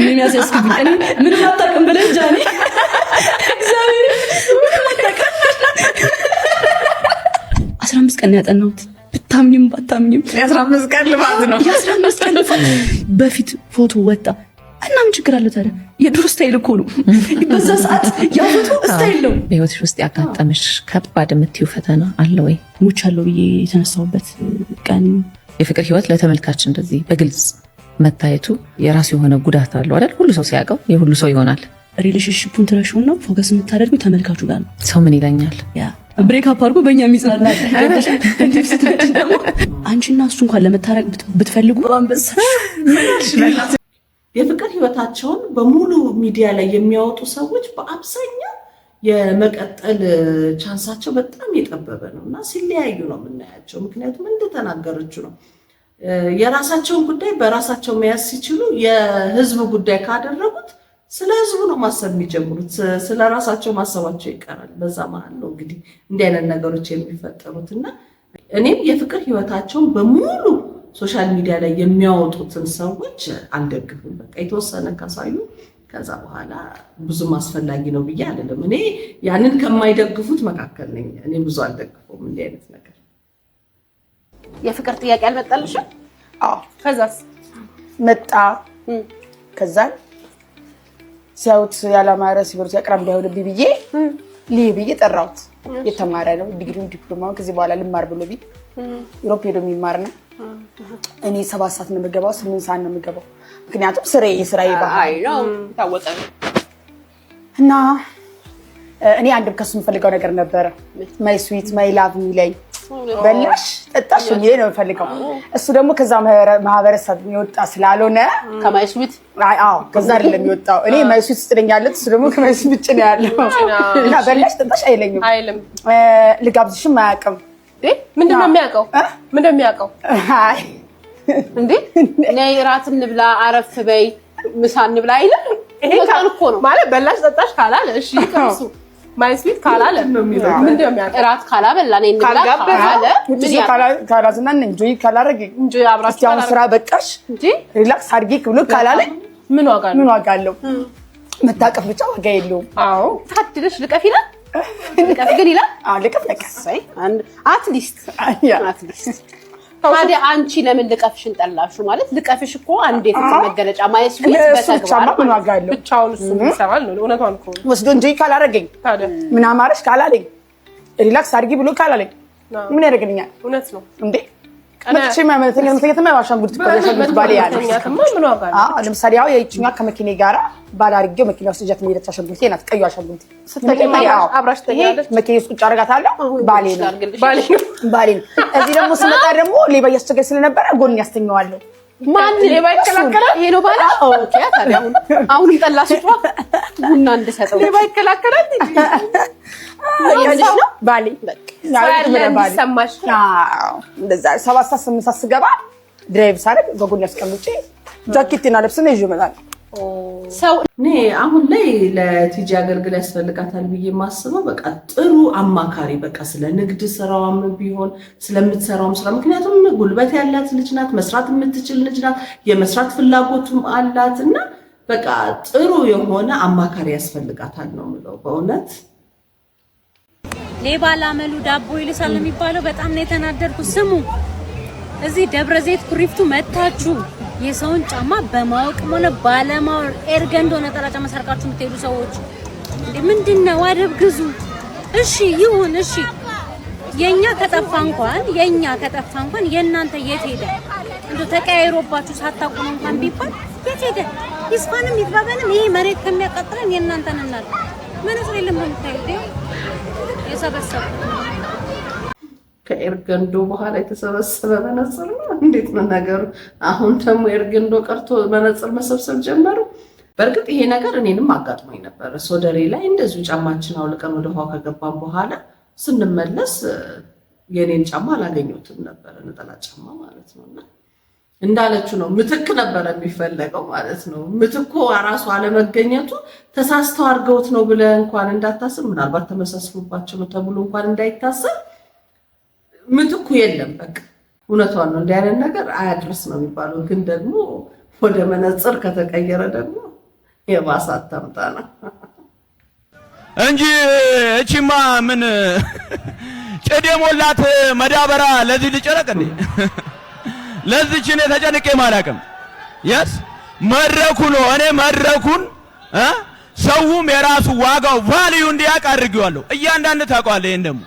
የሚያስያስክብኝ ምንም አታውቅም ብለን ጃኒ እግዚአብሔር ምንም አታውቅም። 15 ቀን ያጠናሁት ብታምኝም ባታምኝም 15 ቀን ልፋት ነው። የ15 ቀን ልፋት በፊት ፎቶ ወጣ እና ምን ችግር አለው ታዲያ? የድሮ ስታይል እኮ ነው። በዛ ሰዓት ያፎቶ ስታይል ነው። በህይወትሽ ውስጥ ያጋጠመሽ ከባድ የምትይው ፈተና አለ ወይ? ሙቻለሁ ብዬ የተነሳሁበት ቀን። የፍቅር ህይወት ለተመልካች እንደዚህ በግልጽ መታየቱ የራሱ የሆነ ጉዳት አለው አይደል? ሁሉ ሰው ሲያውቀው የሁሉ ሰው ይሆናል። ሪሌሽንሺፑን ትረሹና ፎከስ የምታደርጉ ተመልካቹ ጋር ነው። ሰው ምን ይለኛል? ያ ብሬክ አፕ አድርጎ በእኛ የሚጽናናል። ደግሞ አንቺና እሱ እንኳን ለመታረቅ ብትፈልጉ የፍቅር ህይወታቸውን በሙሉ ሚዲያ ላይ የሚያወጡ ሰዎች በአብዛኛው የመቀጠል ቻንሳቸው በጣም የጠበበ ነው እና ሲለያዩ ነው የምናያቸው። ምክንያቱም እንደተናገረችው ነው የራሳቸውን ጉዳይ በራሳቸው መያዝ ሲችሉ የህዝብ ጉዳይ ካደረጉት ስለ ህዝቡ ነው ማሰብ የሚጀምሩት። ስለ ራሳቸው ማሰባቸው ይቀራል። በዛ መሀል ነው እንግዲህ እንዲህ አይነት ነገሮች የሚፈጠሩት እና እኔም የፍቅር ህይወታቸውን በሙሉ ሶሻል ሚዲያ ላይ የሚያወጡትን ሰዎች አልደግፍም። በቃ የተወሰነ ካሳዩ ከዛ በኋላ ብዙም አስፈላጊ ነው ብዬ አይደለም። እኔ ያንን ከማይደግፉት መካከል ነኝ። እኔ ብዙ አልደግፈውም እንዲህ አይነት ነገር። የፍቅር ጥያቄ አልመጣልሽም? አዎ። ከዛስ መጣ። ከዛ ሲያዩት ያላማረ ሲበሩት ያቅራም እንዳይሆንብኝ ብዬ ብዬ ጠራሁት። የተማረ ነው ዲግሪው ዲፕሎማውን ከዚህ በኋላ ልማር ብሎ ዩሮፕ ሄዶ የሚማር ነው። እኔ 7 ሰዓት ነው የምገባው 8 ሰዓት ነው የምገባው ምክንያቱም ስራዬ ባህል ነው ታወቀ እና እኔ አንድም ከሱ የምፈልገው ነገር ነበረ ማይ ስዊት ማይ ላቭ ሚለኝ በላሽ ጠጣሽ ሚለኝ ነው የምፈልገው እሱ ደግሞ ከዛ ማህበረሰብ የሚወጣ ስላልሆነ ከማይ ስዊት አዎ ከዛ አይደለም የሚወጣው እኔ ማይ ስዊት ስለኛለት እሱ ደግሞ ከማይ ስዊት ብቻ ነው ያለው እና በላሽ ጠጣሽ አይለኝም ልጋብዝሽም አያውቅም ምንድነው የሚያውቀው አይ እንዴ ነይ ራት እንብላ አረፍ በይ ምሳ እንብላ አይልም ይሄ እኮ ነው ማለት በላሽ ጠጣሽ ካላለ እሺ ከሱ ማይ ስዊት ካላለ ምንድነው የሚያውቀው ራት ካላበላ ነይ እንብላ ካላለ እንጂ ካላዝና እንጆይ ካላረግ እንጆይ አብራችሁ ያው ስራ በቃሽ እንጂ ሪላክስ አድርጊ ብሎ ካላለ ምን ዋጋ አለው መታቀፍ ብቻ ዋጋ የለውም አዎ ታድለሽ ልቀፍ ይላል ልቀፍ ግን ይላል ልቀፍ ለቀሰይ አትሊስት ታዲያ አንቺ ለምን ልቀፍሽን ጠላሹ ማለት ልቀፍሽ እኮ አንዴ ፍቅር መገለጫ ማየት በተግባር ምን ዋጋ አለው ብቻውን እሱ ይሰራል ነው እውነቷን እኮ ወስዶ እንጂ ካላረገኝ ምን አማረሽ ካላለኝ ሪላክስ አድርጊ ብሎ ካላለኝ ምን ያደርግልኛል እውነት ነው እንዴ መጥቼ ማመተኛ መተኛ ማሻንጉልት ቆለሽበት ባለ ያለ ምን ዋጋ አለው ለምሳሌ ያው የእቺኛ ከመኪኔ ጋራ ባል አድርጌው መኪና ውስጥ ጀት መሄድ አሻንጉልቴ ናት ቀዩ አሻንጉልቴ ስትተኛ ያው አብራሽ ተኛለሽ መኪና ውስጥ ቁጭ አደርጋታለሁ ባሌ ነው እዚህ ደግሞ ስመጣ ደግሞ ሌባ እያስቸገረኝ ስለነበረ ጎን ያስተኛዋለሁ ማን ሌባ ይከላከላል ይሄ ነው ባላ ኦኬ ታዲያ አሁንም ጠላሽቷ ቡና እንደሰጠው ሌባ ይከላከላል እንዴ ያንቺ ነው ባሌ በቃ ሰማሽ እንደዛ 7 ሰዓት 8 ሰዓት ስገባ ድራይቭ ሳደርግ በጎን ያስቀምጬ ጃኬቴና ልብስና ይዤ እመጣለሁ ሰው እኔ አሁን ላይ ለቲጂ አገልግል ያስፈልጋታል ብዬ ማስበው በቃ ጥሩ አማካሪ በቃ ስለ ንግድ ስራዋም ቢሆን ስለምትሰራውም ስራ ምክንያቱም ጉልበት ያላት ልጅ ናት መስራት የምትችል ልጅ ናት የመስራት ፍላጎቱም አላት እና በቃ ጥሩ የሆነ አማካሪ ያስፈልጋታል ነው የምለው በእውነት ሌባ ላመሉ ዳቦ ይልሳል የሚባለው በጣም ነው የተናደድኩት ስሙ እዚህ ደብረ ዘይት ኩሪፍቱ መታችሁ የሰውን ጫማ በማወቅ ሆነ ባለማወቅ ኤርገንዶ ነጠላ ጫማ ሰርቃችሁ የምትሄዱ ሰዎች እንዴ ምንድነው አደብ ግዙ እሺ ይሁን እሺ የኛ ከጠፋ እንኳን የእናንተ የት ሄደ እንዶ ተቀያይሮባችሁ ሳታቁኑ እንኳን ቢባል የት ሄደ ይስፋንም ይጥባበንም ይሄ መሬት ከሚያቃጥለን የእናንተን እናል መነጽር የለም ነው የምታዩት የሰበሰቡ ከኤርገንዶ በኋላ የተሰበሰበ መነጽር ነው እንዴት ነው ነገሩ አሁን ደግሞ ኤርገንዶ ቀርቶ መነጽር መሰብሰብ ጀመሩ በርግጥ ይሄ ነገር እኔንም አጋጥሞኝ ነበር ሶደሬ ላይ እንደዚሁ ጫማችን አውልቀን ወደ ውሃ ከገባን በኋላ ስንመለስ የኔን ጫማ አላገኘሁትም ነበር ነጠላ ጫማ ማለት ነውና እንዳለችው ነው ምትክ ነበር የሚፈለገው ማለት ነው ምትኩ ራሱ አለመገኘቱ ተሳስተው አርገውት ነው ብለ እንኳን እንዳታስብ ምናልባት ተመሳስሎባቸው ነው ተብሎ እንኳን እንዳይታሰብ ምትኩ የለም በቃ እውነቷን ነው እንዲህ አይነት ነገር አያድርስ ነው የሚባለው ግን ደግሞ ወደ መነጽር ከተቀየረ ደግሞ የባሳት ተምጣና እንጂ እቺማ ምን ጭድ የሞላት መዳበራ ለዚህ ልጨረቅ እንዴ ለዚህች እኔ ተጨንቄ ማላቅም የስ መድረኩ ነው እኔ መድረኩን ሰውም የራሱ ዋጋው ቫልዩ እንዲያውቅ አድርጌዋለሁ እያንዳንዱ ታውቀዋለህ ይሄን ደግሞ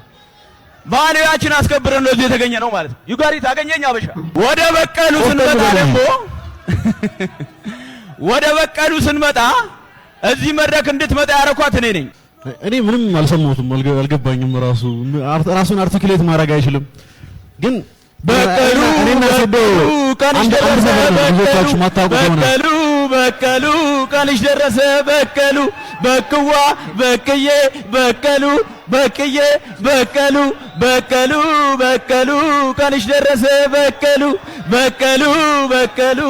ቫልዩአችን አስከብረን ነው እዚህ የተገኘ ነው ማለት ነው ዩጋሪ ታገኘኛ አበሻ ወደ በቀሉ ስንመጣ ደግሞ ወደ በቀሉ ስንመጣ እዚህ መድረክ እንድትመጣ ያረኳት እኔ ነኝ እኔ ምንም አልሰማሁትም አልገባኝም ራሱን አርቲኩሌት ማድረግ አይችልም ግን በቀሉ እኔና ሰዶ ቀንሽ ደረሰ በቀሉ ቀንሽ ደረሰ በቀሉ በቅዋ በቅዬ በቀሉ በቅዬ በቀሉ በቀሉ በቀሉ ቀንሽ ደረሰ በቀሉ በቀሉ በቀሉ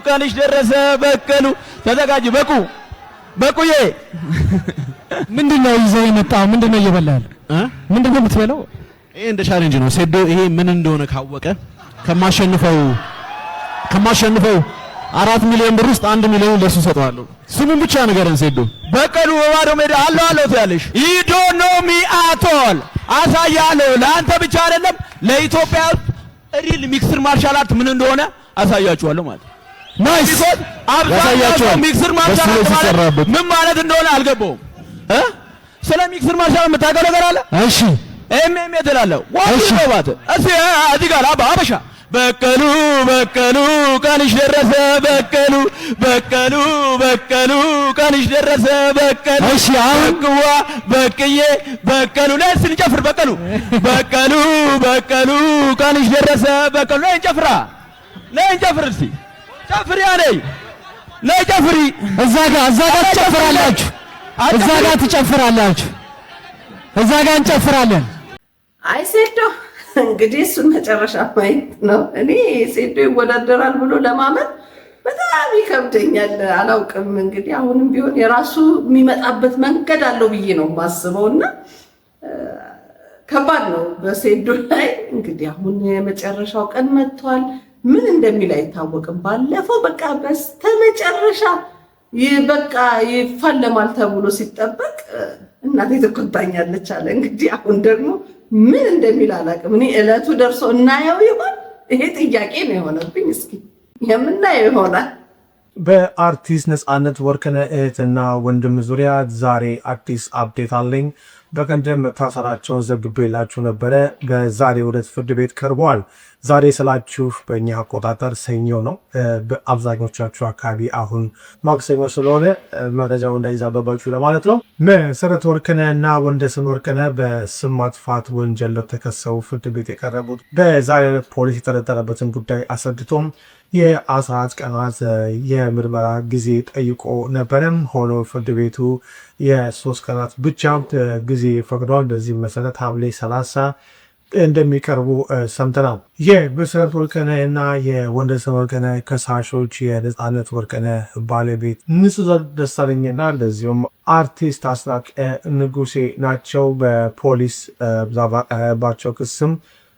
ቀንሽ ደረሰ በቀሉ ተዘጋጅ በቁዬ ምንድነው ይዘው የመጣው ምንድነው እየበላል ምንድነው የምትበላው ይሄ እንደ ቻሌንጅ ነው ሴዶ ይሄ ምን እንደሆነ ካወቀ ከማሸንፈው 4 ሚሊዮን ብር ውስጥ 1 ሚሊዮን ለሱ ሰጠዋለሁ ስሙን ብቻ ንገረን ሴዶ በቀሉ በባዶ ሜዳ አለው ትያለሽ you don't know me at all አሳያለሁ ለአንተ ብቻ አይደለም ለኢትዮጵያ ሪል ሚክስድ ማርሻል አርት ምን እንደሆነ አሳያችኋለሁ ማለት ናይስ አብዛኛው ሚክስድ ማርሻል አርት ማለት ምን ማለት እንደሆነ አልገባውም ስለ ሚክስድ ማርሻል የምታውቀው ነገር አለ እሺ ኤምኤም ትላለህ ዋሽ ነው ማለት እዚህ ጋር አበሻ በቀሉ በቀሉ ቀንሽ ደረሰ በቀሉ በቀሉ በቀሉ ቀንሽ ደረሰ በቀሉ እሺ አሁን በቅዋ በቅዬ በቀሉ ላይ ስንጨፍር በቀሉ በቀሉ በቀሉ ቀንሽ ደረሰ በቀሉ ላይ እንጨፍራ ላይ እንጨፍር እስቲ ጨፍሪ አለኝ ላይ ጨፍሪ እዛ ጋር ትጨፍራላችሁ እዛ ጋር ትጨፍራላችሁ እዛ ጋር እንጨፍራለን አይ ሴዶ እንግዲህ እሱን መጨረሻ ማየት ነው። እኔ ሴዶ ይወዳደራል ብሎ ለማመን በጣም ይከብደኛል። አላውቅም እንግዲህ አሁንም ቢሆን የራሱ የሚመጣበት መንገድ አለው ብዬ ነው የማስበውና ከባድ ነው በሴዶ ላይ እንግዲህ አሁን የመጨረሻው ቀን መጥቷል። ምን እንደሚል አይታወቅም። ባለፈው በቃ በስተመጨረሻ በቃ ይፋለማል ተብሎ ሲጠበቅ እናቴ ትቆጣኛለች አለ። እንግዲህ አሁን ደግሞ ምን እንደሚል አላውቅም። እኔ እለቱ ደርሶ እናየው ይሆን? ይሄ ጥያቄ ነው የሆነብኝ። እስኪ የምናየው ይሆናል። በአርቲስት ነፃነት ወርቅነህ እህትና ወንድም ዙሪያ ዛሬ አዲስ አፕዴት አለኝ። በቀደም መታሰራቸውን ዘግቤላችሁ ነበረ። በዛሬው ዕለት ፍርድ ቤት ቀርበዋል። ዛሬ ስላችሁ በእኛ አቆጣጠር ሰኞ ነው። በአብዛኞቻችሁ አካባቢ አሁን ማክሰኞ ስለሆነ መረጃው እንዳይዛበባችሁ ለማለት ነው። መሰረት ወርቅነህ እና ወንደሰን ወርቅነህ በስም ማጥፋት ወንጀል ተከሰው ፍርድ ቤት የቀረቡት በዛሬ ዕለት ፖሊስ የጠረጠረበትን ጉዳይ አስረድቶም የ14 ቀናት የምርመራ ጊዜ ጠይቆ ነበረም። ሆኖ ፍርድ ቤቱ የ3 ቀናት ብቻ ጊዜ ፈቅዷል። በዚህ መሰረት ሐምሌ 30 እንደሚቀርቡ ሰምተናል። የመሰረት ወርቅነህ እና የወንደሰን ወርቅነህ ከሳሾች የነፃነት ወርቅነህ ባለቤት ንጽሕት ደሳለኝና እንደዚሁም አርቲስት አስናቀ ንጉሴ ናቸው። በፖሊስ ባቀረባቸው ክስም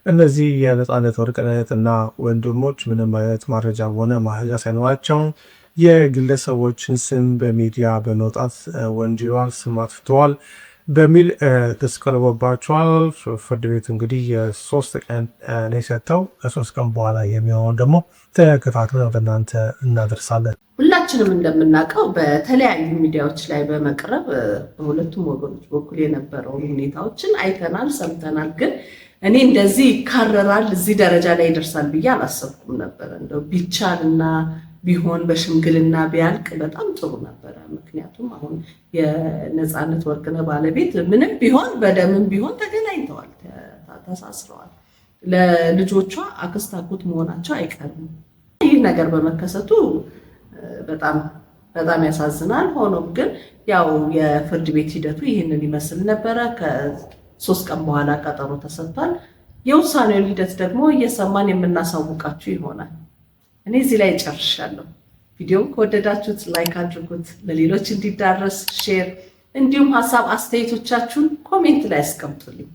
እነዚህ የነፃነት ወርቅነህ እና ወንድሞች ምንም አይነት ማረጃ ሆነ ማረጃ ሳይኖራቸው የግለሰቦችን ስም በሚዲያ በመውጣት ወንጅለዋል፣ ስም አጥፍተዋል በሚል ክስ ቀርቦባቸዋል። ፍርድ ቤት እንግዲህ የ3 ቀን ነው የሰጠው። ከ3 ቀን በኋላ የሚሆነውን ደግሞ ተከታትለን ወደ እናንተ እናደርሳለን። ሁላችንም እንደምናውቀው በተለያዩ ሚዲያዎች ላይ በመቅረብ በሁለቱም ወገኖች በኩል የነበረውን ሁኔታዎችን አይተናል፣ ሰምተናል። ግን እኔ እንደዚህ ይካረራል እዚህ ደረጃ ላይ ይደርሳል ብዬ አላሰብኩም ነበር። እንደው ቢቻልና ቢሆን በሽምግልና ቢያልቅ በጣም ጥሩ ነበረ። ምክንያቱም አሁን የነፃነት ወርቅነህ ባለቤት ምንም ቢሆን በደምም ቢሆን ተገናኝተዋል፣ ተሳስረዋል። ለልጆቿ አክስት አጎት መሆናቸው አይቀርም። ይህ ነገር በመከሰቱ በጣም ያሳዝናል። ሆኖም ግን ያው የፍርድ ቤት ሂደቱ ይህንን ይመስል ነበረ። ከ3 ቀን በኋላ ቀጠሮ ተሰጥቷል። የውሳኔውን ሂደት ደግሞ እየሰማን የምናሳውቃችሁ ይሆናል። እኔ እዚህ ላይ ጨርሻለሁ። ቪዲዮውን ከወደዳችሁት ላይክ አድርጉት፣ ለሌሎች እንዲዳረስ ሼር፣ እንዲሁም ሀሳብ አስተያየቶቻችሁን ኮሜንት ላይ አስቀምጡልኝ።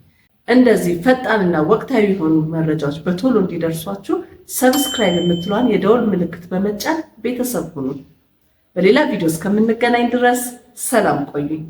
እንደዚህ ፈጣንና ወቅታዊ የሆኑ መረጃዎች በቶሎ እንዲደርሷችሁ ሰብስክራይብ የምትለዋን የደወል ምልክት በመጫን ቤተሰብ ሁኑ። በሌላ ቪዲዮ እስከምንገናኝ ድረስ ሰላም ቆዩኝ።